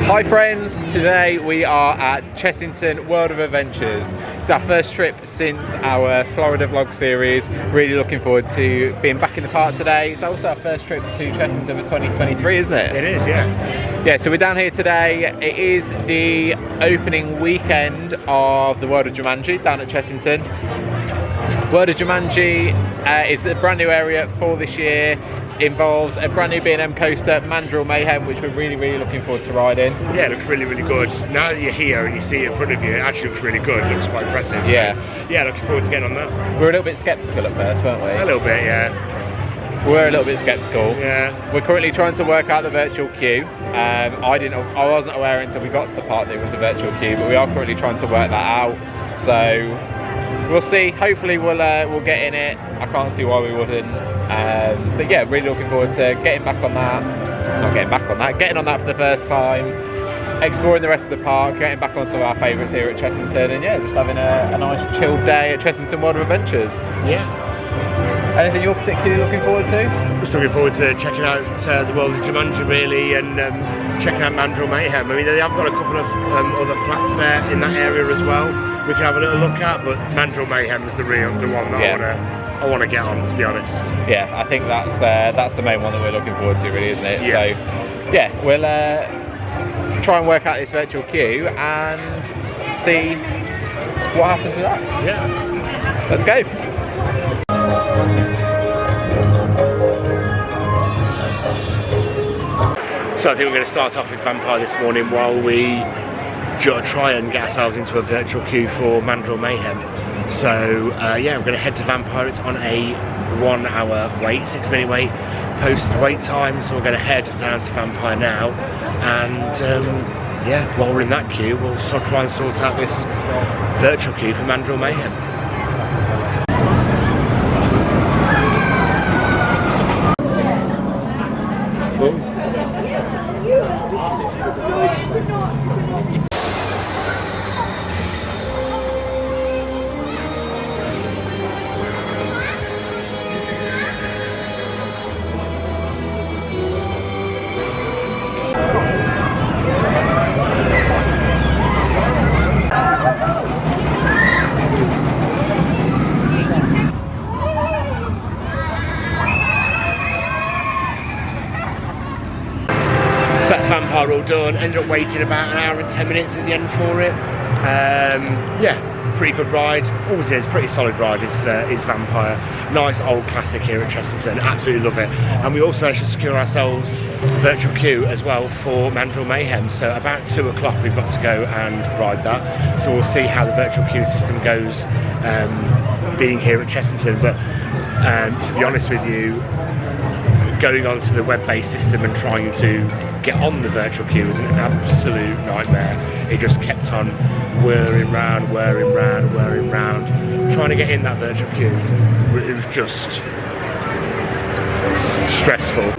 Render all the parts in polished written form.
Hi friends, today we are at Chessington World of Adventures. It's our first trip since our Florida vlog series. Really looking forward to being back in the park today. It's also our first trip to Chessington for 2023, isn't it? It is, yeah. Yeah, so we're down here today. It is the opening weekend of the World of Jumanji down at Chessington. World of Jumanji is the brand new area for this year. Involves a brand new B&M coaster, Mandrill Mayhem, which we're really looking forward to riding. Yeah, it looks really good. Now that you're here and you see it in front of you, it actually looks really good. It looks quite impressive. Yeah. So, yeah, looking forward to getting on that. We were a little bit sceptical at first, weren't we? A little bit, yeah. We're a little bit sceptical. Yeah. We're currently trying to work out the virtual queue. I wasn't aware until we got to the park that it was a virtual queue, but we are currently trying to work that out. So we'll see. Hopefully we'll get in it. I can't see why we wouldn't. But yeah, really looking forward to getting back on that. Not getting back on that, getting on that for the first time, exploring the rest of the park, getting back on some of our favourites here at Chessington, and yeah, just having a nice chilled day at Chessington World of Adventures. Yeah. Anything you're particularly looking forward to? Just looking forward to checking out the World of Jumanji really, and checking out Mandrill Mayhem. I mean, they have got a couple of other flats there in that area as well. We can have a little look at, but Mandrill Mayhem is the one that I want to get on, to be honest. Yeah, I think that's the main one that we're looking forward to, really, isn't it? Yeah. So yeah, we'll try and work out this virtual queue and see what happens with that. Yeah. Let's go. So I think we're going to start off with Vampire this morning while we try and get ourselves into a virtual queue for Mandrill Mayhem. So yeah, we're going to head to Vampire. It's on a 1 hour wait, 6-minute wait, posted wait time. So we're going to head down to Vampire now, and yeah, while we're in that queue, we'll try and sort out this virtual queue for Mandrill Mayhem. So that's Vampire all done. Ended up waiting about 1 hour and 10 minutes at the end for it. Yeah, pretty good ride. Always is, pretty solid ride is Vampire. Nice old classic here at Chessington, absolutely love it. And we also managed to secure ourselves virtual queue as well for Mandrill Mayhem. So about 2 o'clock we've got to go and ride that. So we'll see how the virtual queue system goes being here at Chessington. But to be honest with you, going onto the web-based system and trying to get on the virtual queue was an absolute nightmare. It just kept on whirring round. Trying to get in that virtual queue, it was just stressful.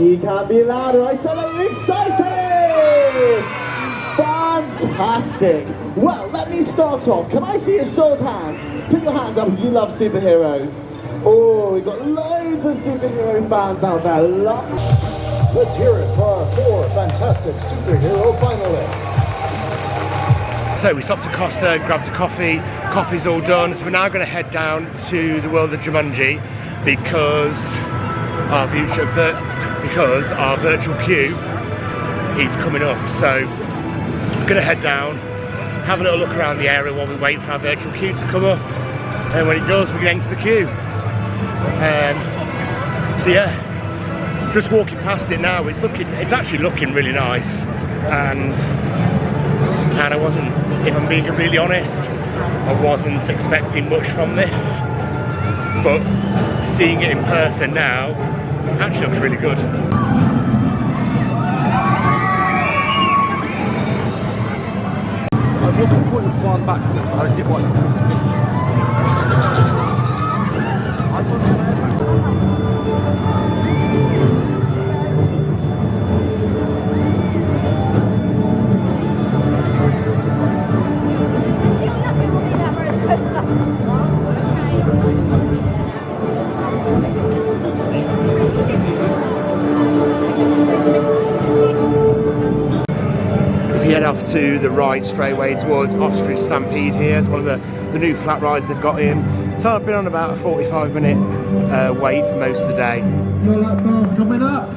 You can't be louder. I sound like you're excited! Fantastic! Well, let me start off. Can I see a show of hands? Put your hands up if you love superheroes. Oh, we've got loads of superhero fans out there. Let's hear it for our 4 fantastic superhero finalists. So we stopped at Costa, grabbed a coffee. Coffee's all done. So we're now going to head down to the World of Jumanji because our virtual queue is coming up. So I'm gonna head down, have a little look around the area while we wait for our virtual queue to come up, and when it does, we can enter the queue. So yeah, just walking past it now, it's actually looking really nice, and I wasn't, if I'm being completely honest, I wasn't expecting much from this, but seeing it in person now actually looks really good. What's the point of flying backwards? I did what. If you head off to the right straight away towards Ostrich Stampede here, it's one of the new flat rides they've got in. So I've been on about a 45-minute wait for most of the day. Your lap bar's coming up.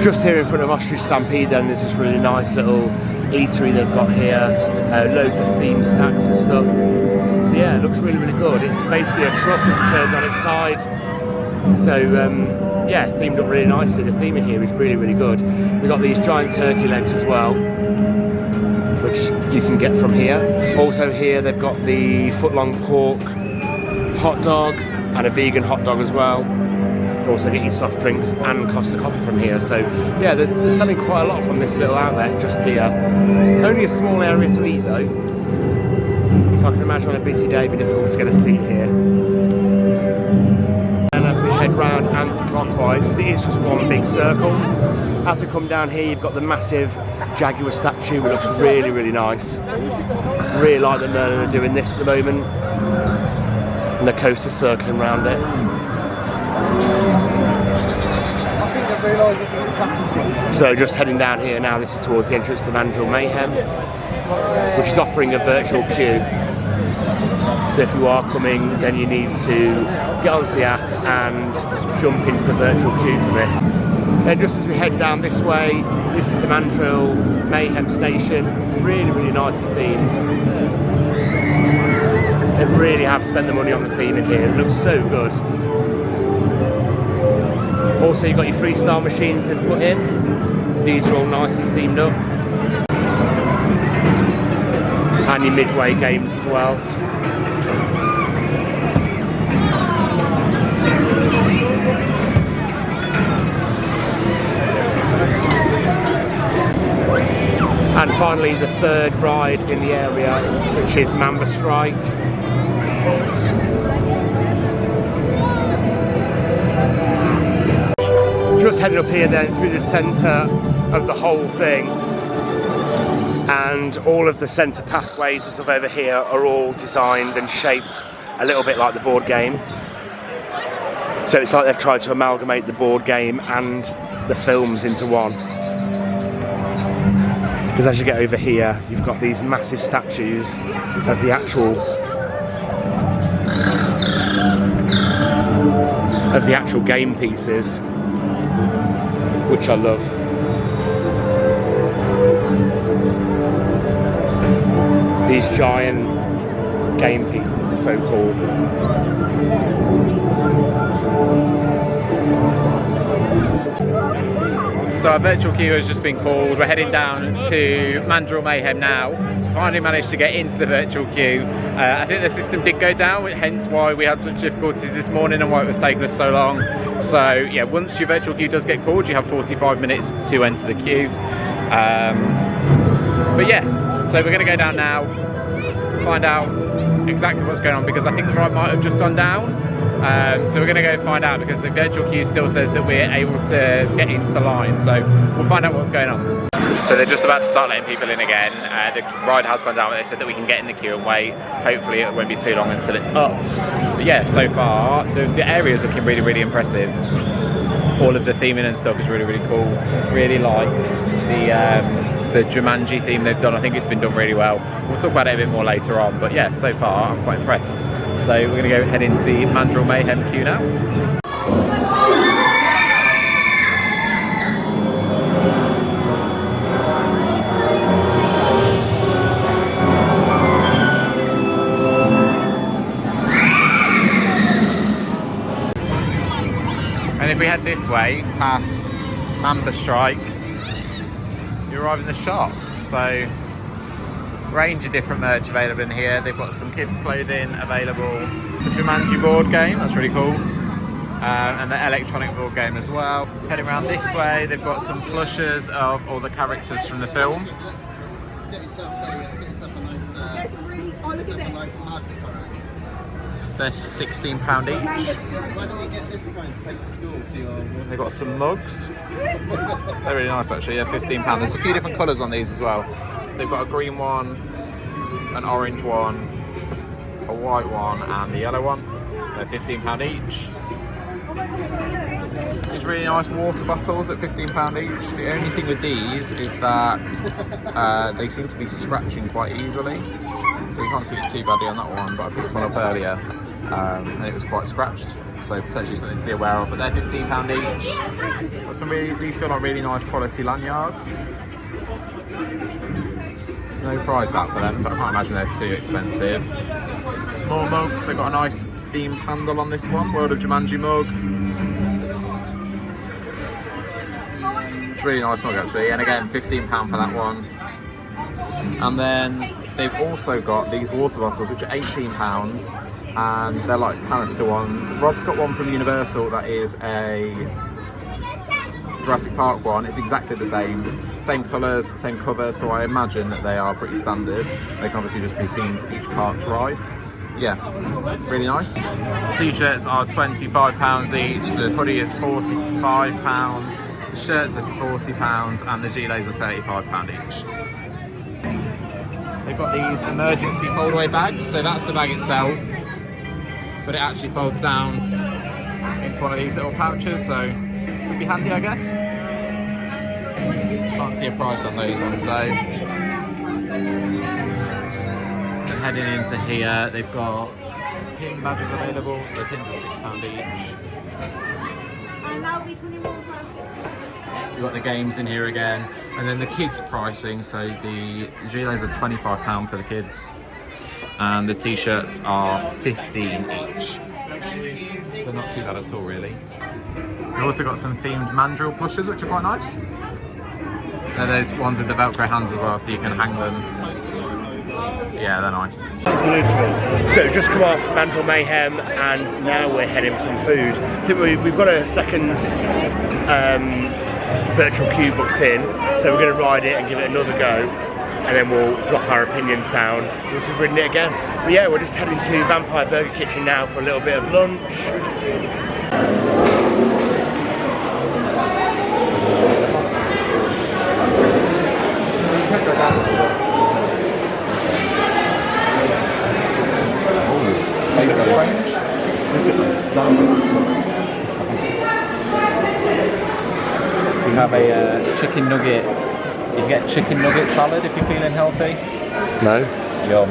Just here in front of Ostrich Stampede then, there's this really nice little eatery they've got here, loads of themed snacks and stuff. So yeah, it looks really, really good. It's basically a truck that's turned on its side. So yeah, themed up really nicely. The theming here is really, really good. They've got these giant turkey legs as well, which you can get from here. Also here they've got the foot-long pork hot dog and a vegan hot dog as well. Also get your soft drinks and Costa coffee from here. So yeah, they're selling quite a lot from this little outlet just here. Only a small area to eat though, so I can imagine on a busy day it'd be difficult to get a seat here. And as we head round anti-clockwise, because it is just one big circle, as we come down here you've got the massive Jaguar statue, which looks really, really nice. Really like that Merlin are doing this at the moment, and the coaster circling around it. So just heading down here now, this is towards the entrance to Mandrill Mayhem, which is offering a virtual queue. So if you are coming, then you need to get onto the app and jump into the virtual queue for this. Then just as we head down this way, this is the Mandrill Mayhem station, really, really nicely themed. They really have spent the money on the theme in here, it looks so good. Also you've got your freestyle machines they've put in. These are all nicely themed up. And your midway games as well. And finally the third ride in the area, which is Mamba Strike. Just heading up here then through the centre of the whole thing, and all of the centre pathways and stuff over here are all designed and shaped a little bit like the board game. So it's like they've tried to amalgamate the board game and the films into one. Because as you get over here, you've got these massive statues of the actual game pieces, which I love. These giant game pieces are so cool. So our virtual queue has just been called. We're heading down to Mandrill Mayhem now. Finally managed to get into the virtual queue. I think the system did go down, hence why we had such difficulties this morning and why it was taking us so long. So yeah, once your virtual queue does get called, you have 45 minutes to enter the queue. But yeah, so we're going to go down now, find out exactly what's going on, because I think the ride might have just gone down. So we're going to go find out, because the virtual queue still says that we're able to get into the line. So we'll find out what's going on. So they're just about to start letting people in again. The ride has gone down, but they said that we can get in the queue and wait. Hopefully it won't be too long until it's up. But yeah, so far the area is looking really, really impressive. all of the theming and stuff is really, really cool. Really like the Jumanji theme they've done. I think it's been done really well. We'll talk about it a bit more later on, but yeah, so far I'm quite impressed. So we're going to go head into the Mandrill Mayhem queue now. And if we head this way, past Mamba Strike, you arrive in the shop. So, range of different merch available in here. They've got some kids' clothing available. The Jumanji board game, that's really cool. And the electronic board game as well. Heading around this way, they've got some plushes of all the characters from the film. They're £16 each. Why don't we get this one to take to school for your... They've got some mugs. They're really nice actually, yeah, £15. There's a few different colours on these as well. So they've got a green one, an orange one, a white one and the yellow one. They're £15 each. These really nice water bottles at £15 each. The only thing with these is that they seem to be scratching quite easily. So you can't see it too badly on that one, but I picked one up earlier and it was quite scratched. So potentially something to be aware of, but they're £15 each. But these feel like really nice quality lanyards. There's no price out for them, but I can't imagine they're too expensive. Some more mugs, they've got a nice themed handle on this one, World of Jumanji mug. It's a really nice mug actually, and again £15 for that one. And then they've also got these water bottles which are £18 and they're like canister ones. Rob's got one from Universal that is a Jurassic Park one. It's exactly the same colours, same cover, so I imagine that they are pretty standard. They can obviously just be themed to each park's ride. Yeah, really nice. T-shirts are £25 each, the hoodie is £45, the shirts are £40 and the gilets are £35 each. They've got these emergency fold-away bags, so that's the bag itself, but it actually folds down into one of these little pouches, so could be handy, I guess. Can't see a price on those ones though. And heading into here, they've got pin badges available, so pins are £6 each. You've got the games in here again, and then the kids pricing, so the gilets are £25 for the kids and the t-shirts are £15 each, so not too bad at all really. We've also got some themed Mandrill plushes which are quite nice. They're those ones with the velcro hands as well, so you can hang them. Yeah, they're nice. So just come off Mandrill Mayhem and now we're heading for some food. I think we've got a second virtual queue booked in, so we're going to ride it and give it another go, and then we'll drop our opinions down once we've ridden it again. But yeah, we're just heading to Vampire Burger Kitchen now for a little bit of lunch. So you have a chicken nugget. You can get chicken nugget salad if you're feeling healthy. No. Yum.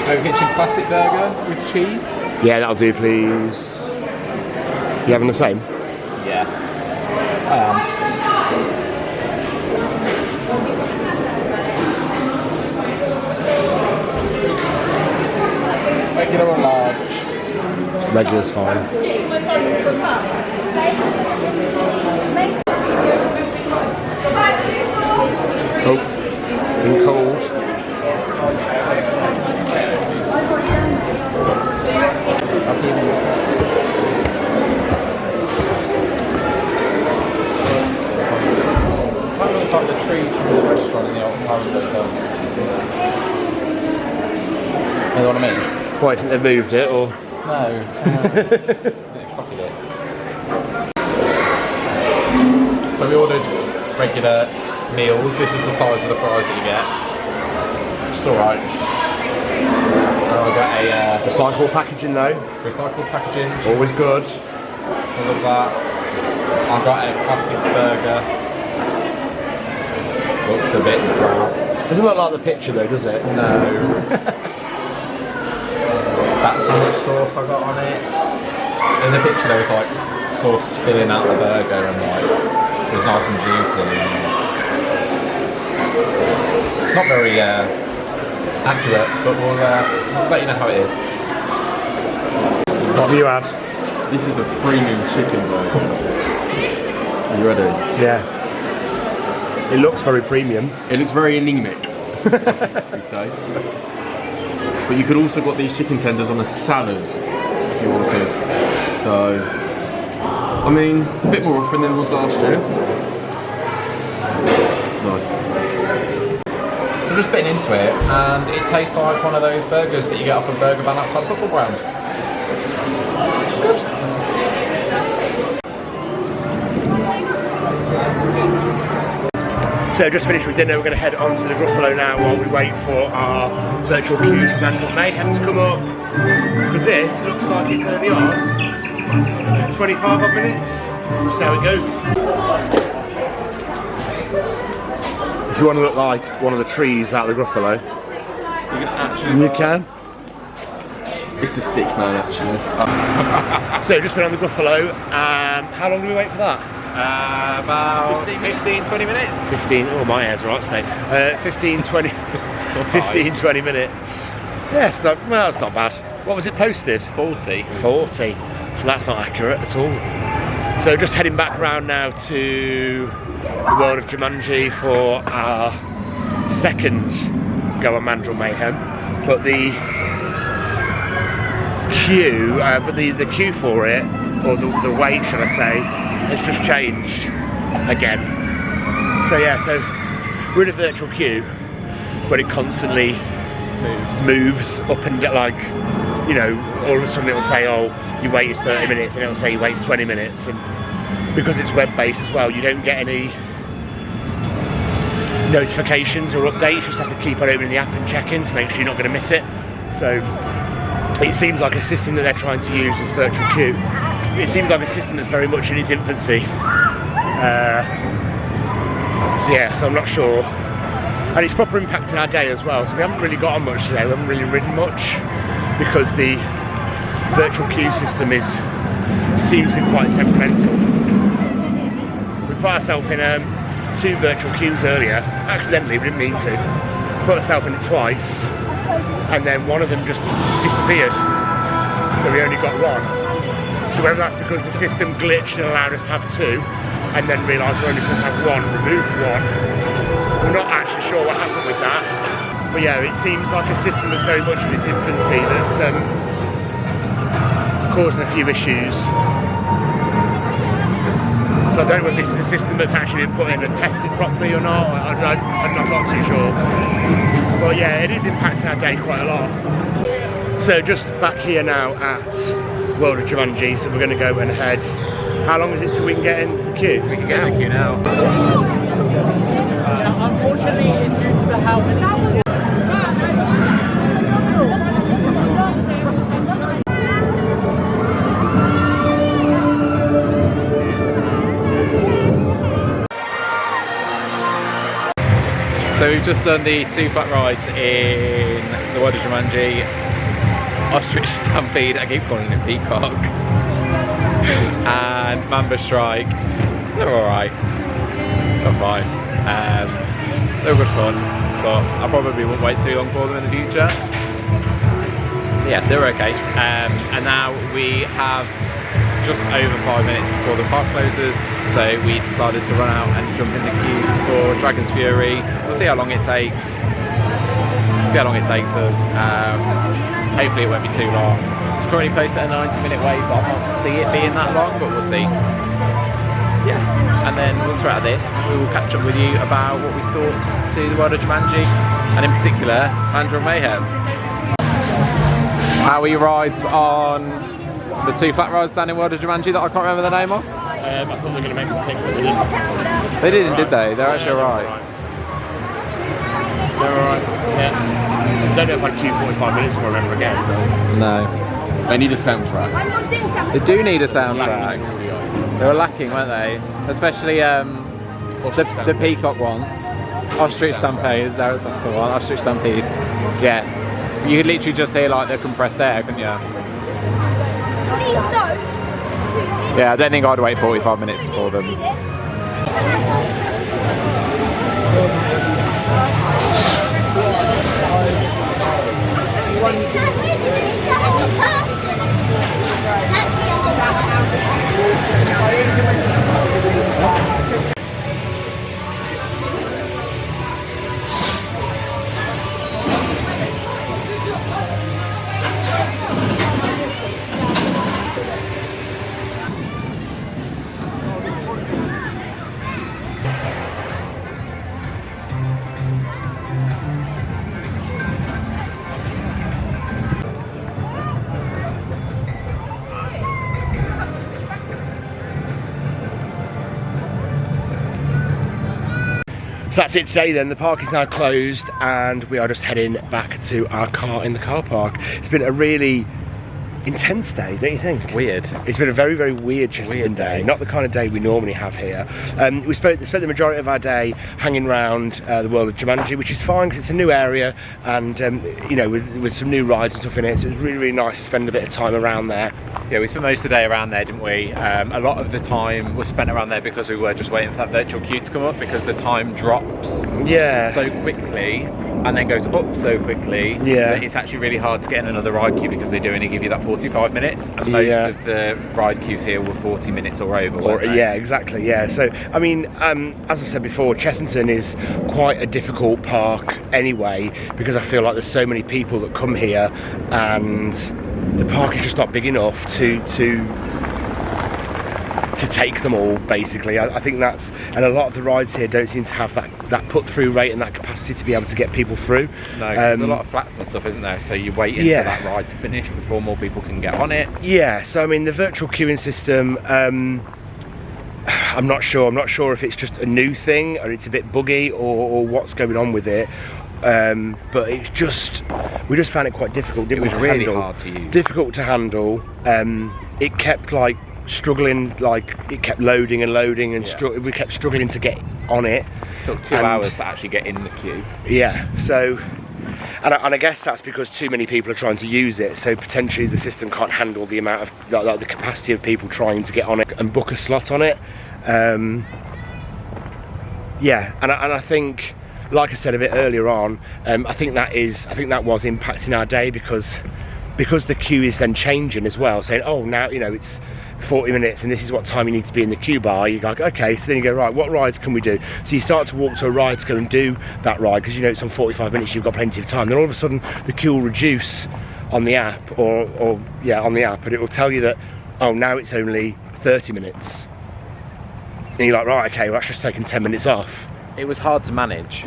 Stowe Kitchen classic burger with cheese. Yeah, that'll do, please. You having the same? Yeah, I am. Regular or large? Regular's fine. Oh, been cold. That looks like the tree from the restaurant in the Old Towers Hotel. You know what I mean? Why, do you think they've moved it, or? No. They copied it. So we ordered regular meals. This is the size of the fries that you get. It's alright. I got a Recyclable packaging though. recycled packaging. Always good. All of that. I've got a classic burger. Looks a bit dry. Doesn't look like the picture though, does it? No. That's how much sauce I got on it. In the picture there was like sauce spilling out the burger and like it was nice and juicy. Not very accurate, but we'll let you know how it is. What have you had? This is the premium chicken burger. Are you ready? Yeah. It looks very premium. It looks very anemic, to be safe. But you could also got these chicken tenders on a salad if you wanted. So, I mean, it's a bit more often than it was last year. Nice. So just bitten into it, and it tastes like one of those burgers that you get off a burger van outside a football ground. It's good. So just finished with dinner, we're going to head on to the Gruffalo now while we wait for our virtual queue for Mandrill Mayhem to come up. Because this looks like it's early on. 25 odd minutes. We'll see how it goes. If you want to look like one of the trees out of the Gruffalo, You can actually. you can. It's the stick man, actually. So just been on the Gruffalo. How long do we wait for that? About 15-20 minutes. 15, oh my hair's right today. 15, 20 minutes. Yes, well, that's not bad. What was it posted? 40. 40. So that's not accurate at all. So just heading back around now to the World of Jumanji for our second go on Mandrill Mayhem. But the queue, the queue for it, or the wait, should I say, has just changed again. So yeah, so we're in a virtual queue, but it constantly moves up and get like, you know, all of a sudden it'll say, oh, your wait is 30 minutes, and it'll say your wait's 20 minutes. And because it's web-based as well, you don't get any notifications or updates. You just have to keep on opening the app and checking to make sure you're not going to miss it. So it seems like a system that they're trying to use as virtual queue. It seems like a system that's very much in its infancy. So yeah, so I'm not sure. And it's proper impacting our day as well. So we haven't really got on much today. We haven't really ridden much because the virtual queue system seems to be quite temperamental. We put ourselves in 2 virtual queues earlier, accidentally, we didn't mean to. Put ourselves in it twice, and then one of them just disappeared. So we only got one. So whether that's because the system glitched and allowed us to have 2, and then realised we're only supposed to have 1, removed 1. We're not actually sure what happened with that. But yeah, it seems like a system that's very much in its infancy that's causing a few issues. So I don't know if this is a system that's actually been put in and tested properly or not. I'm not too sure. But yeah, it is impacting our day quite a lot. So just back here now at World of Jumanji, so we're going to go and head. How long is it till we can get in the queue? We can get in the queue now. Unfortunately, it's due to the house. So we've just done the 2 flat rides in the World of Jumanji, Ostrich Stampede, I keep calling it Peacock, and Mamba Strike. They're alright, they're fine. They're good fun, but I probably won't wait too long for them in the future. Yeah, they're okay. And now we have just over 5 minutes before the park closes, so we decided to run out and jump in the queue for Dragon's Fury. We'll see how long it takes. us. Hopefully it won't be too long. It's currently posted at a 90-minute wait, but I can't see it being that long, but we'll see. Yeah, and then once we're out of this, we will catch up with you about what we thought to the World of Jumanji, and in particular, Mandrill Mayhem. How are your rides on the 2 flat rides down in World of Jumanji that I can't remember the name of? I thought they were going to make me sick, but they didn't. They didn't, did they? They're actually alright. They're alright. Yeah. don't know if I'd queue 45 minutes for them ever again. No. They need a soundtrack. They do need a soundtrack. They were lacking, weren't they? Especially the Peacock one. Ostrich Stampede, that's the one, Ostrich Stampede. Yeah. You could literally just hear like the compressed air, couldn't you? Yeah, I don't think I'd wait 45 minutes for them. So that's it today then. The park is now closed and we are just heading back to our car in the car park. It's been a really intense day, don't you think? Weird. It's been a very, very weird Chessington day. Not the kind of day we normally have here. We spent the majority of our day hanging around the World of Jumanji, which is fine because it's a new area and you know, with some new rides and stuff in it, so it was really, really nice to spend a bit of time around there. Yeah, we spent most of the day around there, didn't we? A lot of the time was spent around there because we were just waiting for that virtual queue to come up, because the time drops so quickly and then goes up so quickly that it's actually really hard to get in another ride queue, because they do only give you that 45 minutes and most of the ride queues here were 40 minutes or over. Yeah, exactly, yeah. So, I mean, as I've said before, Chessington is quite a difficult park anyway, because I feel like there's so many people that come here and the park is just not big enough to take them all, basically. I think that's, and a lot of the rides here don't seem to have that put through rate and that capacity to be able to get people through. No, there's a lot of flats and stuff, isn't there? So you're waiting for that ride to finish before more people can get on it. Yeah, so I mean the virtual queuing system, I'm not sure if it's just a new thing or it's a bit buggy or what's going on with it. But it's just, we just found it quite difficult. It was really hard to use. Difficult to handle. It kept like struggling, like it kept loading and loading and we kept struggling to get on it. It took 2 hours to actually get in the queue. Yeah, so, and I guess that's because too many people are trying to use it, so potentially the system can't handle the amount of, like the capacity of people trying to get on it and book a slot on it. Yeah, and I think, like I said a bit earlier on, I think that was impacting our day because the queue is then changing as well, saying, oh, now, you know, it's 40 minutes and this is what time you need to be in the queue bar. You go, okay, so then you go, right, what rides can we do? So you start to walk to a ride to go and do that ride, because you know it's on 45 minutes, you've got plenty of time. Then all of a sudden the queue will reduce on the app, on the app, and it will tell you that, oh, now it's only 30 minutes. And you're like, right, okay, well that's just taking 10 minutes off. It was hard to manage.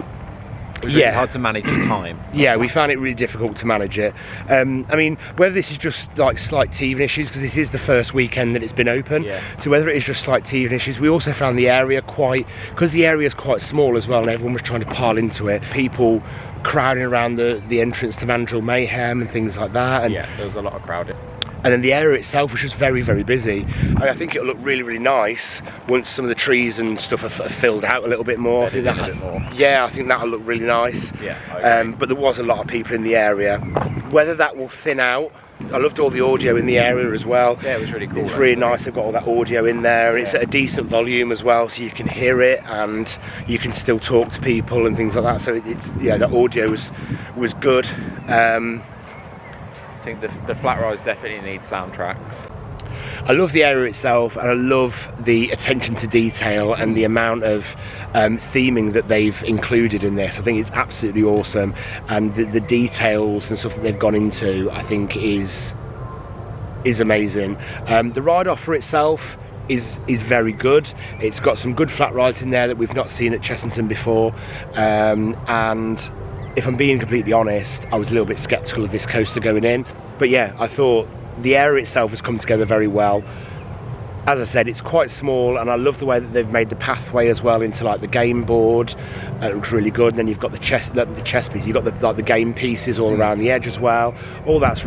It was really hard to manage your time. Yeah, we found it really difficult to manage it. I mean, whether this is just like slight teething issues, because this is the first weekend that it's been open, so whether it is just slight teething issues, we also found the area because the area is quite small as well and everyone was trying to pile into it, people crowding around the entrance to Mandrill Mayhem and things like that. And yeah, there was a lot of crowding. And then the area itself was just very, very busy. And I think it'll look really, really nice once some of the trees and stuff are filled out a little bit more. Yeah, I think that'll look really nice. Yeah. But there was a lot of people in the area. Whether that will thin out, I loved all the audio in the area as well. Yeah, it was really cool. It's really nice. They've got all that audio in there. It's at a decent volume as well, so you can hear it and you can still talk to people and things like that. So the audio was good. I think the flat rides definitely need soundtracks. I love the area itself, and I love the attention to detail and the amount of theming that they've included in this. I think it's absolutely awesome, and the details and stuff that they've gone into, I think is amazing. The ride offer itself is very good. It's got some good flat rides in there that we've not seen at Chessington before, and if I'm being completely honest, I was a little bit sceptical of this coaster going in. But yeah, I thought the area itself has come together very well. as I said, it's quite small, and I love the way that they've made the pathway as well into like the game board. It looks really good. And then you've got the chess piece. You've got the game pieces all around the edge as well. All that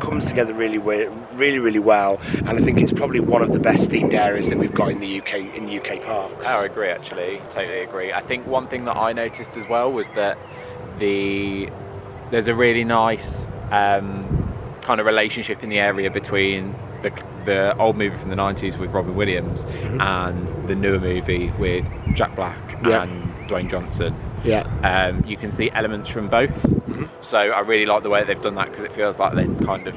comes together really well. And I think it's probably one of the best themed areas that we've got in the UK parks. Oh, I agree, actually. Totally agree. I think one thing that I noticed as well was that there's a really nice kind of relationship in the area between the old movie from the 90s with Robin Williams and the newer movie with Jack Black and Dwayne Johnson. You can see elements from both. So I really like the way they've done that, because it feels like they've kind of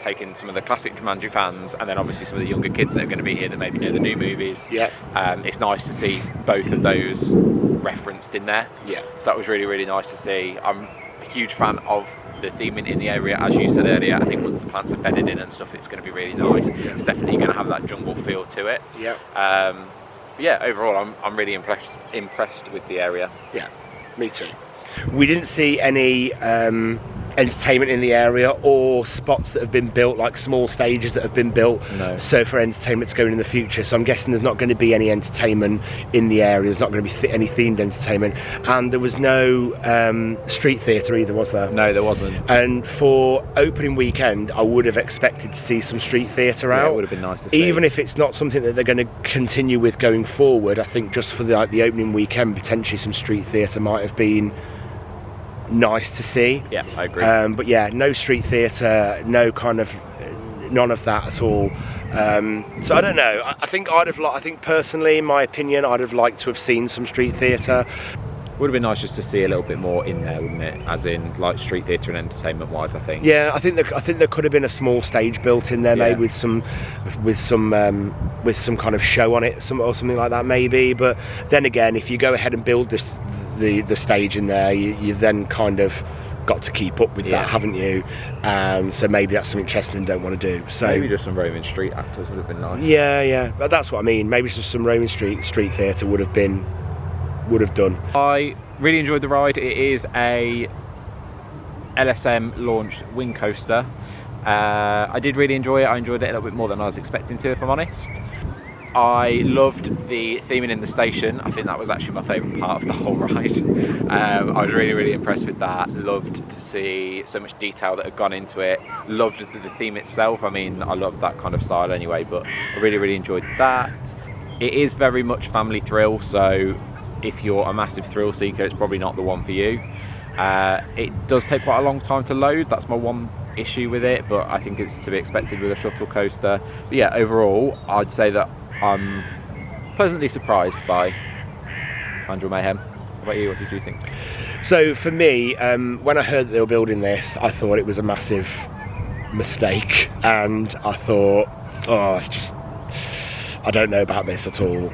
taken some of the classic Jumanji fans and then obviously some of the younger kids that are going to be here that maybe know the new movies. It's nice to see both of those referenced in there. So that was really, really nice to see. I'm a huge fan of the theming in the area, as you said earlier. I think once the plants are bedded in and stuff, it's going to be really nice. It's definitely going to have that jungle feel to it. But overall, I'm really impressed with the area. Me too. We didn't see any entertainment in the area or spots that have been built, like small stages that have been built so for entertainment to go in the future. So I'm guessing there's not going to be any entertainment in the area. There's not going to be any themed entertainment, and there was no street theatre either, was there? No, there wasn't. And for opening weekend, I would have expected to see some street theatre out. It would have been nice to see. Even if it's not something that they're going to continue with going forward, I think just for the opening weekend, potentially some street theatre might have been nice to see. I agree. But no street theatre, none of that at all. So I don't know. I think personally, in my opinion, I'd have liked to have seen some street theatre. Would have been nice just to see a little bit more in there, wouldn't it? As in, like, street theatre and entertainment wise, I think. I think there could have been a small stage built in there, maybe with some kind of show on it, or something like that, maybe. But then again, if you go ahead and build the stage in there, you've then kind of got to keep up with that, haven't you? So maybe that's something Chessington don't want to do. So maybe just some roaming street actors would have been nice. But that's what I mean. Maybe just some roaming street theatre would have done. I really enjoyed the ride. It is a LSM launched wing coaster. I did really enjoy it. I enjoyed it a little bit more than I was expecting to, if I'm honest. I loved the theming in the station. I think that was actually my favourite part of the whole ride. I was really, really impressed with that. Loved to see so much detail that had gone into it. Loved the theme itself. I mean, I love that kind of style anyway, but I really, really enjoyed that. It is very much family thrill, so if you're a massive thrill seeker, it's probably not the one for you. It does take quite a long time to load. That's my one issue with it, but I think it's to be expected with a shuttle coaster. But overall, I'd say that I'm pleasantly surprised by Mandrill Mayhem. What about you? What did you think? So for me, when I heard that they were building this, I thought it was a massive mistake, and I thought, I don't know about this at all.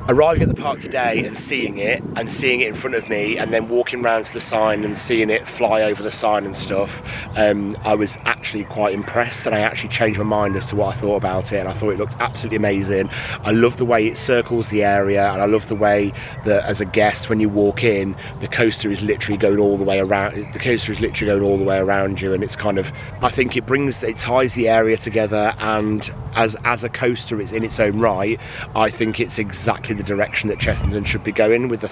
Arriving at the park today and seeing it in front of me, and then walking round to the sign and seeing it fly over the sign and stuff, I was actually quite impressed, and I actually changed my mind as to what I thought about it, and I thought it looked absolutely amazing. I love the way it circles the area, and I love the way that as a guest, when you walk in, the coaster is literally going all the way around. The coaster is literally going all the way around you, and it's kind of, I think it ties the area together, and as a coaster, it's in its own right. I think it's exactly the direction that Chessington should be going with the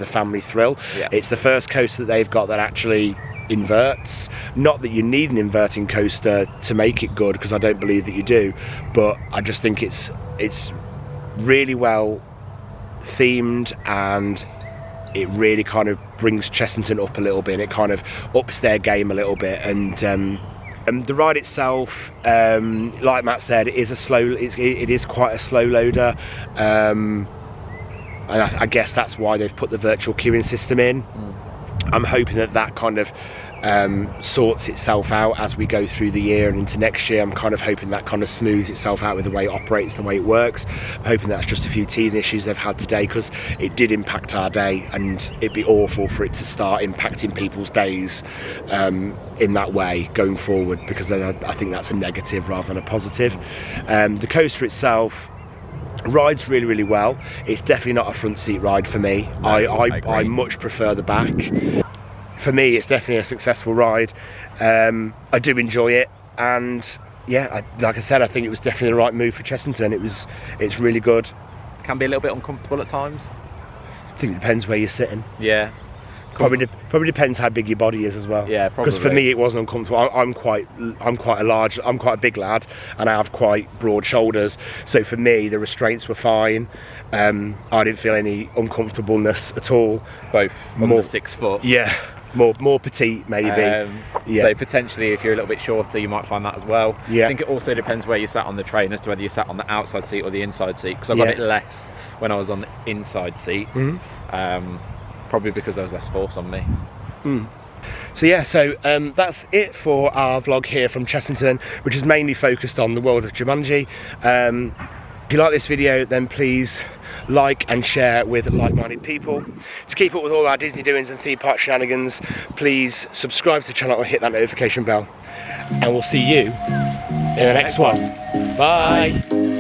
family thrill. It's the first coaster that they've got that actually inverts. Not that you need an inverting coaster to make it good, because I don't believe that you do, but I just think it's really well themed, and it really kind of brings Chessington up a little bit, and it kind of ups their game a little bit. And the ride itself, like Matt said, it is quite a slow loader, and I guess that's why they've put the virtual queuing system in. I'm hoping that kind of sorts itself out as we go through the year and into next year. I'm kind of hoping that kind of smooths itself out with the way it operates, the way it works. I'm hoping that's just a few teething issues they've had today, because it did impact our day, and it'd be awful for it to start impacting people's days in that way going forward, because then I think that's a negative rather than a positive. The coaster itself rides really, really well. It's definitely not a front seat ride for me. I much prefer the back. For me, it's definitely a successful ride. I do enjoy it, and yeah, like I said, I think it was definitely the right move for Chessington. It's really good. Can be a little bit uncomfortable at times. I think it depends where you're sitting. Yeah. Probably depends how big your body is as well. Yeah, probably. Because for me, it wasn't uncomfortable. I'm quite a big lad, and I have quite broad shoulders. So for me, the restraints were fine. I didn't feel any uncomfortableness at all. Both more 6 foot. Yeah, more petite maybe. So potentially, if you're a little bit shorter, you might find that as well. Yeah. I think it also depends where you sat on the train as to whether you sat on the outside seat or the inside seat. Because I got it less when I was on the inside seat. Probably because there was less force on me. So yeah, that's it for our vlog here from Chessington, which is mainly focused on the World of Jumanji. If you like this video, then please like and share with like-minded people. To keep up with all our Disney doings and theme park shenanigans, please subscribe to the channel and hit that notification bell. And we'll see you in the next one. Bye!